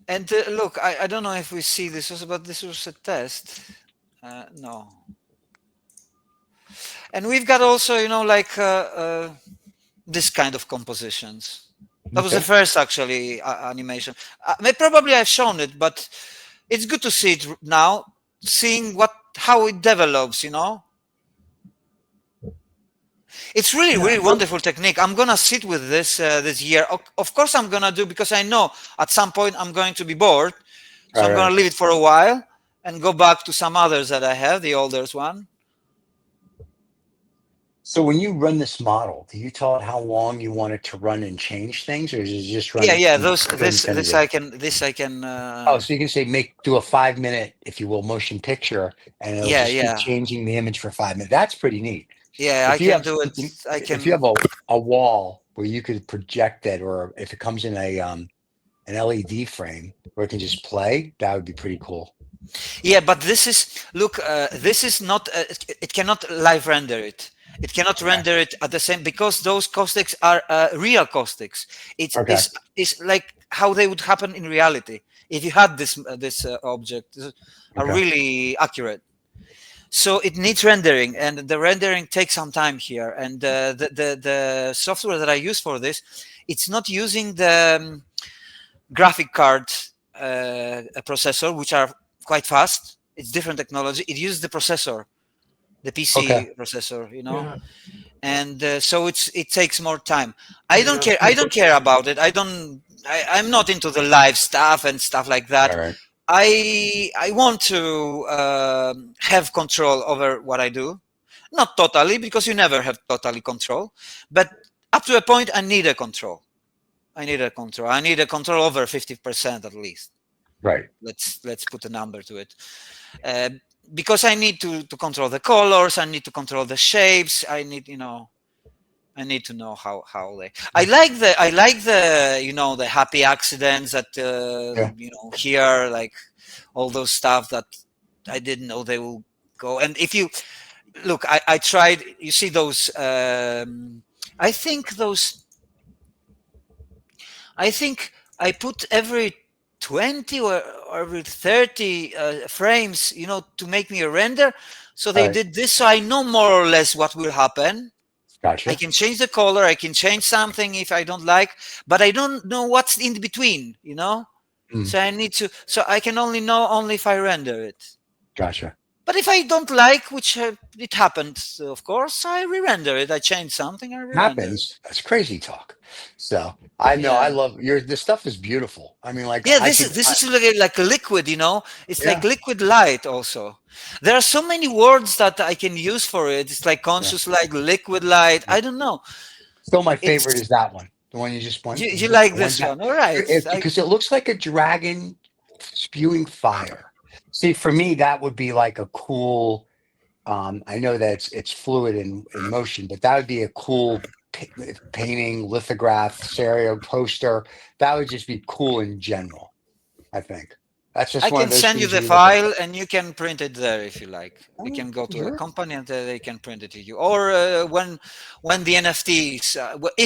And look, I don't know if we see this was, but this was a test. No. And we've got also, like this kind of compositions. That was the Okay. first actually animation. Probably I've shown it, but it's good to see it now, seeing how it develops. It's really, Yeah. really wonderful technique. I'm gonna sit with this this year. Of course, I'm gonna do, because I know at some point I'm going to be bored, so All I'm gonna right. leave it for a while and go back to some others that I have, the oldest one. So when you run this model, do you tell it how long you want it to run and change things, or does it just run it Yeah. Those to this infinity? I can this I can. Oh, so you can say do a 5 minute, if you will, motion picture, and it'll Yeah, just keep yeah, changing the image for 5 minutes. That's pretty neat. yeah. I If you can have do it. something, I if you can. have a wall where you could project it, or if it comes in an LED frame where it can just play, that would be pretty cool. Yeah, but this is look. This is not. It cannot live render it. It cannot Okay. render it at the same, because those caustics are real caustics. It's Okay. is is like how they would happen in reality if you had this object. Are Okay. really accurate. So it needs rendering, and the rendering takes some time here. And the software that I use for this, it's not using the graphic card processor, which are quite fast. It's different technology. It uses the processor, the Okay. PC processor, Yeah. and so it takes more time. I don't Yeah. care. I don't care about it. I'm not into the live stuff and stuff like All that. right. I want to have control over what I do. Not totally, because you never have totally control, but up to a point, I need a control. I need a control. I need a control over 50% at least. Right. Let's put a number to it, uh, because I need to control the colors. I need to control the shapes. I need to know how they. I like the happy accidents that Yeah. here, like all those stuff that I didn't know they will go. And if you look, I tried. You see those. I think those. I think I put every 20 or every 30 frames, to make me a render. So All they right. did this, so I know more or less what will happen. I Gotcha. can change the color, I can change something if I don't like, but I don't know what's in between. Mm, So so I can only know only if I render it. gotcha. But if I don't like, which it happens, of course, I re-render it. I change something, I re-render it. Happens. That's crazy talk. So I know I Yeah. love this stuff is beautiful. I mean, like Yeah, I this could, is this is like a liquid. It's like yeah, liquid light also. There are so many words that I can use for it. It's like yeah, conscious light, liquid light. yeah. I don't know. Still, my It's favorite is that one, the one you just went. you like The one this one, all right? because it looks like a dragon spewing fire. See, for me, that would be like a cool. I know that it's fluid in motion, but that would be a cool painting, lithograph, stereo poster. That would just be cool in general. I think that's just I one of can those send you things the you look at. file and you can print it there if you like. You Oh, can go to a sure. company and they can print it to you. Or when the NFTs,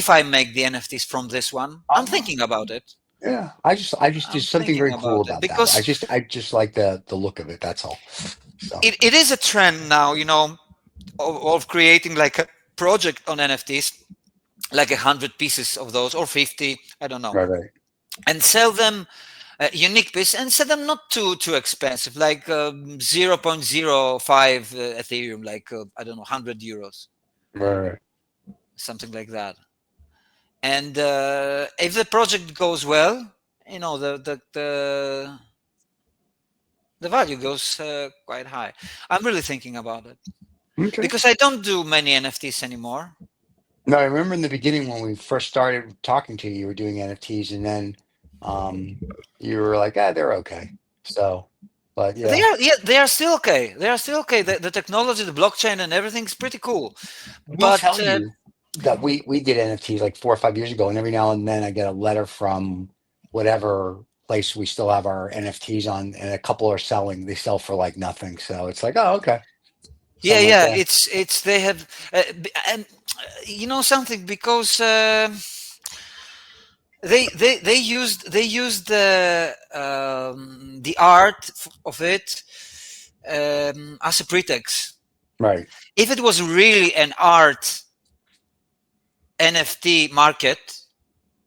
if I make the NFTs from this one, I'm thinking about it. Yeah, I just I'm there's something thinking very cool about it about that. because I just like the look of it. That's all. So it is a trend now, of creating like a project on NFTs, like 100 pieces of those or 50, I don't know, right. and sell them unique piece and sell them not too expensive, like 0.05 Ethereum, like I don't know, 100 euros, Right. something like that. And if the project goes well, the value goes quite high. I'm really thinking about it Okay. because I don't do many NFTs anymore. No, I remember in the beginning when we first started talking to you, you were doing NFTs, and then you were like, they're okay. So, but yeah, They are still okay. They are still okay. The technology, the blockchain, and everything's pretty cool. I will But tell you that we did NFTs like 4 or 5 years ago, and every now and then I get a letter from whatever place we still have our NFTs on, and a couple are selling. They sell for like nothing. So it's like, oh, okay. Something like that. it's they have, and something because they used the art of it as a pretext. Right. If it was really an art NFT market,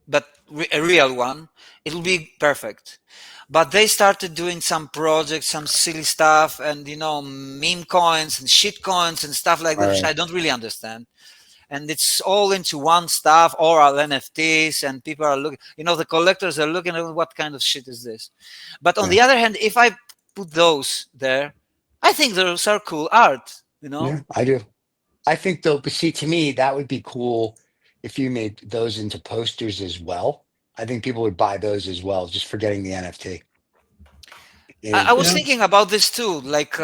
but a real one, it will be perfect. But they started doing some projects, some silly stuff, and meme coins and shit coins and stuff like that, which I Right. don't really understand. And it's all into one stuff, or NFTs, and people are looking. The collectors are looking at what kind of shit is this. But on Yeah. the other hand, if I put those there, I think those are cool art. Yeah, I do. I think though, but see, to me, that would be cool if you made those into posters as well. I think people would buy those as well, just for getting the NFT. I was Yeah. thinking about this too, like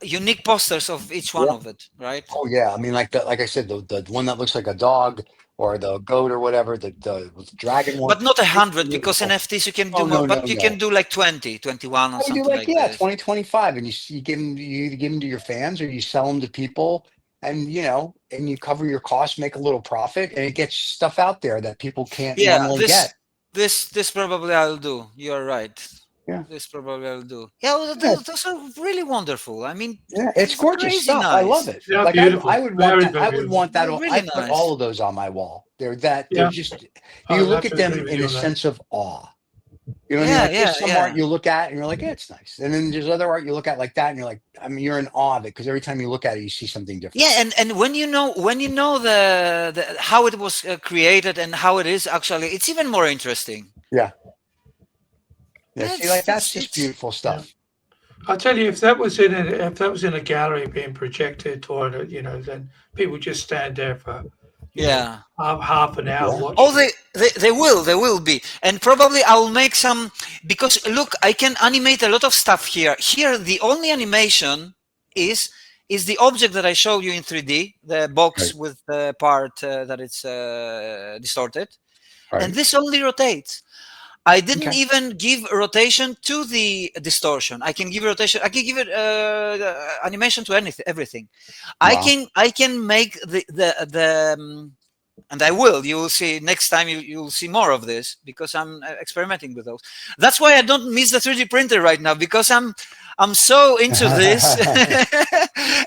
unique posters of each one Yeah. of it, right? Oh yeah, I mean, like I said, the one that looks like a dog or the goat or whatever, the dragon one. But not It's 100, really because cool. NFTs you can Oh do more, no, but you can no. do like 20, 21 or I do something like like this. 20, 25, and you either give them to your fans or you sell them to people, and and you cover your costs, make a little profit, and it gets stuff out there that people can't Yeah, normally get. this probably I'll do. You're right. Yeah. This probably I'll do. Yeah, well, Yeah, those are really wonderful. I mean, yeah, it's it's gorgeous crazy stuff. I love nice. it. Yeah, Like beautiful. I would want Very, that. very I would beautiful. want that. They're really I put nice. all of those on my wall. They're Yeah. just I you would look at absolutely them agree with in you a on that. sense of awe. You know what I mean? Yeah, Like there's yeah, some yeah. art you look at and you're like, yeah, it's nice. And then there's other art you look at like that and you're like, I mean, you're in awe of it because every time you look at it, you see something different. Yeah, and when you know the how it was created and how it is actually, it's even more interesting. Yeah. Yeah. Yeah, See, like that's it's just beautiful stuff. I'll tell you, if that was in a gallery being projected toward it, then people just stand there for yeah. half an hour Yeah. watching. Oh, they will be, and probably I'll make some, because look, I can animate a lot of stuff here. Here, the only animation is the object that I showed you in 3D, the box Right. with the part that it's distorted, Right. and this only rotates. I didn't Okay. even give rotation to the distortion. I can give rotation. I can give it animation to everything. Wow. I can make and I will. You will see next time. You will see more of this because I'm experimenting with those. That's why I don't miss the 3D printer right now, because I'm so into this,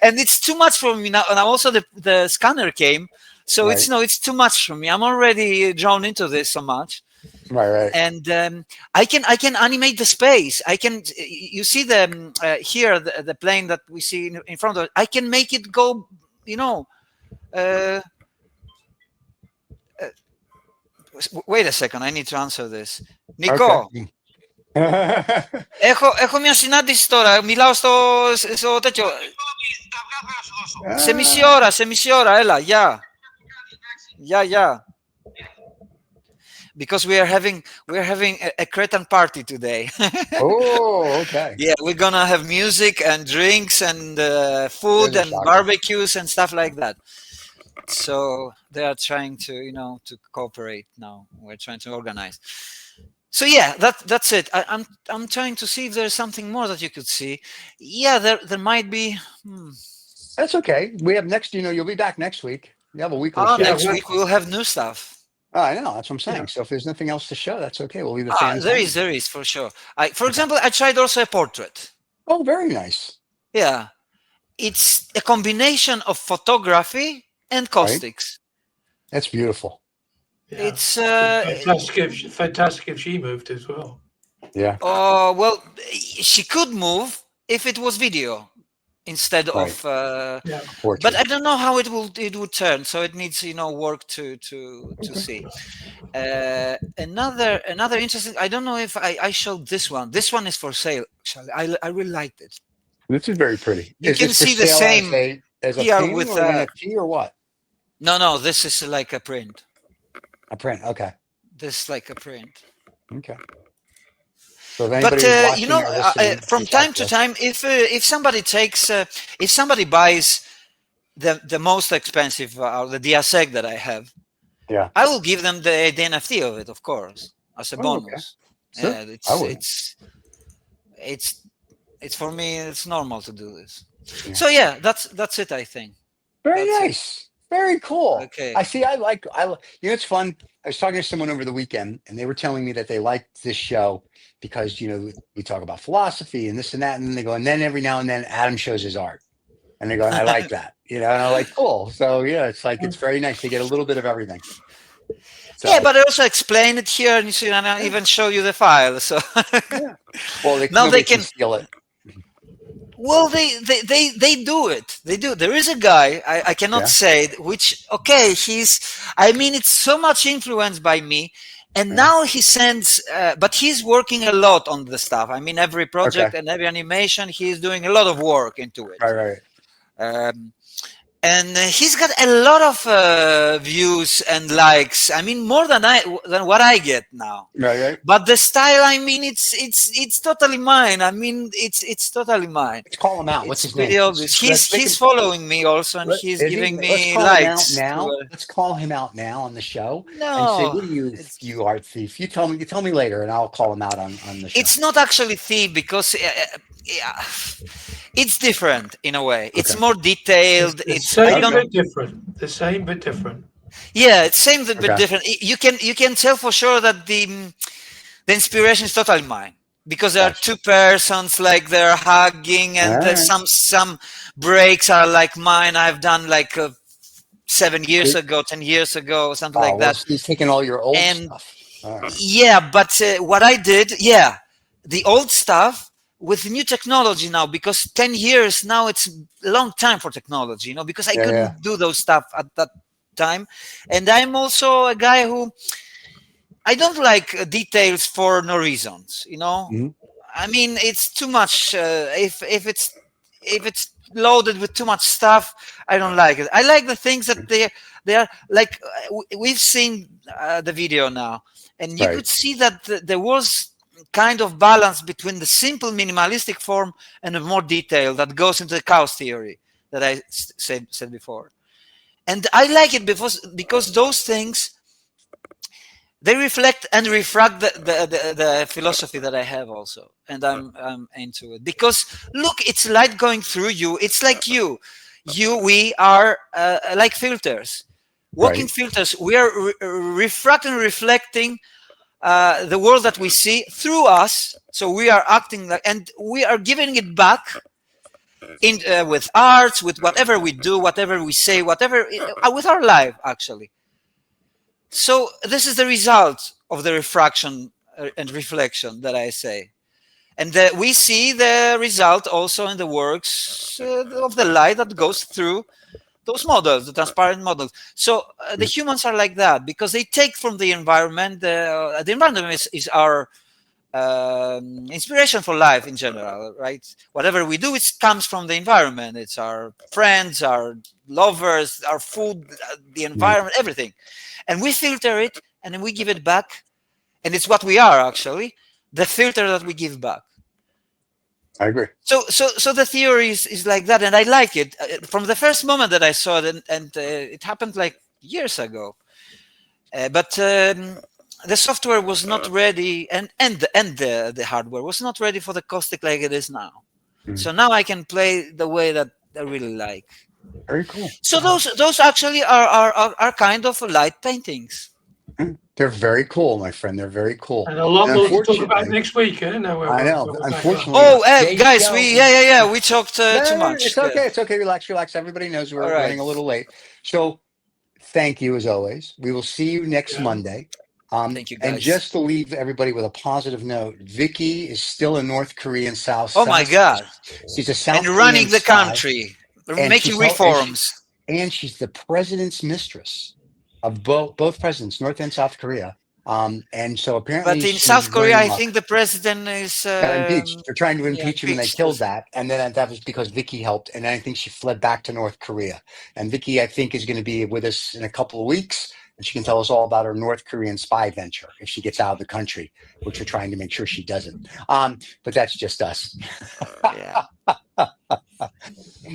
and it's too much for me now. And also the scanner came, so Right. it's too much for me. I'm already drawn into this so much. Right. And I can animate the space. I can, you see the here the plane that we see in front of it. I can make it go, wait a second, I need to answer this. Νικό, Okay. έχω μια συνάντηση τώρα, μιλάω στο τέτοιο. Σε μισή ώρα, έλα, γεια. Yeah. Because we're having a Cretan party today. Oh, okay. Yeah, we're gonna have music and drinks and food There's a and shocker. barbecues and stuff like that. So they are trying to, to cooperate now. We're trying to organize. So yeah, that's it. I'm trying to see if there's something more that you could see. Yeah, there might be. That's okay. We have next, you'll be back next week. You have a weekly Oh, show. next week we'll have new stuff. Oh, I know. That's what I'm saying. Yeah. So if there's nothing else to show, that's okay. We'll leave the fans. There hanging. is for sure. For example, I tried also a portrait. Oh, very nice. Yeah, it's a combination of photography and caustics. That's beautiful. Yeah. It's fantastic if she moved as well. Yeah. well, she could move if it was video instead of. Yeah. Portrait. But I don't know how it would turn. So it needs work to see. Another interesting. I don't know if I showed this one. This one is for sale. Actually, I really liked it. This is very pretty. You Is can this for see the sale same as a here painting with, or an NFT or what? No, this is like a print. A print. Okay. This is like a print. Okay. So if But anybody's watching or listening, from reach time out to us. time, if somebody takes, if somebody buys the most expensive, the DSEG that I have, Yeah. I will give them the NFT of it, of course, as a Oh, okay. bonus. Sure. Yeah, I would. it's for me. It's normal to do this. Yeah. So yeah, that's it. I think. Very That's it. nice. Very cool. Okay. I see. It's fun. I was talking to someone over the weekend and they were telling me that they liked this show because, we talk about philosophy and this and that. And then they go, and then every now and then Adam shows his art. And they go, I like that. And I'm like, cool. So yeah, it's like, it's very nice to get a little bit of everything. So, Yeah, but I also explain it here, and you see, and I even show you the file. So yeah. Well, Now nobody they can- steal it. well, they do it. They do. There is a guy I cannot Yeah. say which. Okay, it's so much influenced by me, and Yeah. now he sends. But he's working a lot on the stuff. Every project Okay. and every animation, he's doing a lot of work into it. Right. And he's got a lot of views and likes. More than what I get now. Right. But the style, it's totally mine. It's totally mine. Let's call him out. What's It's his name? pretty obvious. He's following me also, and he's giving me likes. Let's call him out now on the show. And say, No, what are you art thief? You tell me later, and I'll call him out on the show. it's not actually thief because it's different in a way. It's Okay. more detailed. The It's same I don't. but different. The same but different. Yeah, it's same but Okay. different. You can tell for sure that the inspiration is totally mine because there are Gotcha. two persons like they're hugging, and Alright. some breaks are like mine. I've done like 7 years Good. ago, 10 years ago, something like Well, that. he's taking all your old And- stuff. All right. Yeah, but what I did, the old stuff with new technology now, because 10 years now, it's a long time for technology, because I couldn't do those stuff at that time. And I'm also a guy who I don't like details for no reasons, Mhm. It's too much. If it's loaded with too much stuff, I don't like it. I like the things that they are like. We've seen the video now, and you Right. could see that there was kind of balance between the simple minimalistic form and a more detail that goes into the chaos theory that I said before. And I like it because those things, they reflect and refract the philosophy that I have also, and I'm into it. Because look, it's light going through you. It's like we are like filters, walking Right. filters. We are refracting, reflecting the world that we see through us. So we are acting like, and we are giving it back in with arts, with whatever we do, whatever we say, whatever with our life actually. So this is the result of the refraction and reflection that I say, and we see the result also in the works of the light that goes through those models, the transparent models. So the humans are like that because they take from the environment. The environment is our inspiration for life in general, right? Whatever we do, it comes from the environment. It's our friends, our lovers, our food, the environment, everything. And we filter it and then we give it back. And it's what we are, actually, the filter that we give back. I agree. So the theory is like that, and I like it from the first moment that I saw it, and it happened like years ago. But the software was not ready, and the hardware was not ready for the caustic like it is now. So now I can play the way that I really like. Very cool. So those actually are kind of light paintings. They're very cool, my friend. They're very cool. And a lot more to talk about next week. I know. I know. Unfortunately. Guys, we talked too much. It's okay. It's okay. Relax. Everybody knows we're running a little late. So thank you as always. We will see you next Monday. Thank you, guys. And just to leave everybody with a positive note, Vicky is still a North Korean South. Oh my God! She's a South and running Korean the spy, country, making reforms. And she's the president's mistress of both presidents, North and South Korea. And so apparently, but in South Korea, I think the president is impeached. They're trying to impeach him, and they killed that. that. And then that was because Vicky helped. And then I think she fled back to North Korea. And Vicky, I think, is going to be with us in a couple of weeks, and she can tell us all about her North Korean spy venture if she gets out of the country, which we're trying to make sure she doesn't. But that's just us. Yeah.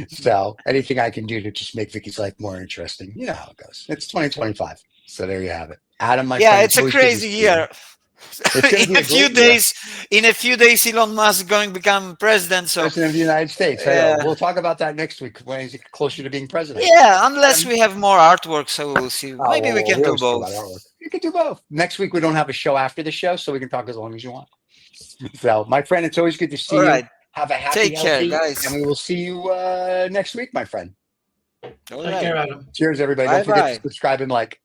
So anything I can do to just make Vicky's life more interesting, you know how it goes. It's 2025. So there you have it. Adam, my friend, it's a crazy year. In a few days, Elon Musk is going to become president. So president of the United States. We'll talk about that next week when he's closer to being president. Yeah, unless we have more artwork, so we'll see. Maybe we can do both. You can do both. Next week we don't have a show after the show, so we can talk as long as you want. So, my friend, it's always good to see you. Have a happy, Take care, guys, and we will see you next week, my friend. All Take care, Adam. Cheers, everybody. Bye, Don't forget to subscribe and like.